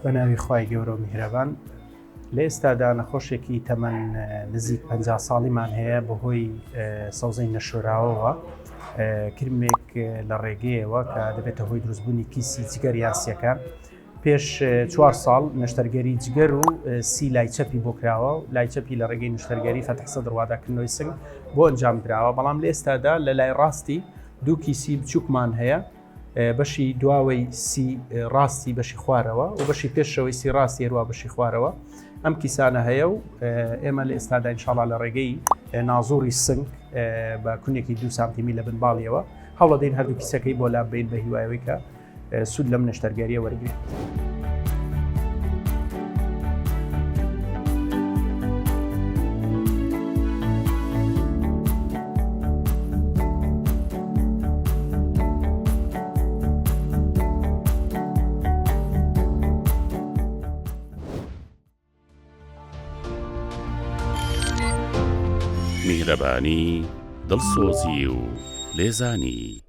بەناوی خوای گەورە و میهرەبان. لە ئێستادا نەخۆشێکی تەمەن نزیک 50 ساڵیمان هەیە بەهۆی سەوزەی نەشۆراوەوە، کرمێک لە ڕێگەیەوە کە دەبێتە هۆی دروستبوونی کیسی جگەر یاسیەکان. پێش 4 ساڵ نەشتەرگەری جگەر و سی لایچەپی بۆ کراوە و لایچەپی لە ڕێگەی نەشتەرگەری فەتحسەد ڕواداکردنەوەی سنگ بۆ ئەنجام درراوە، بەڵام لە ئێستادا لە لای ڕاستی دوو کیسی بچووکمان هەیە، بەشی دواوەی سی ڕاستی بەشی خوارەوە و بەشی پێشەوەی سی ڕاستی هێروا بەشی خوارەوە. ئەم کیسانە هەیە و ئێمە لە ئێستادا ئینشاڵڵا لە ڕێگەی نازووری سنگ بە کونێکی 2 سانتیمی لە بنباڵیەوە هەوڵ دەین هەردوو کیسەکەی بۆ لاب بین بە هیوایەوەی کە سوود لەم نەشتەرگەریە وەرگێت. میهرەبانی، دڵسۆزی و لێزانی.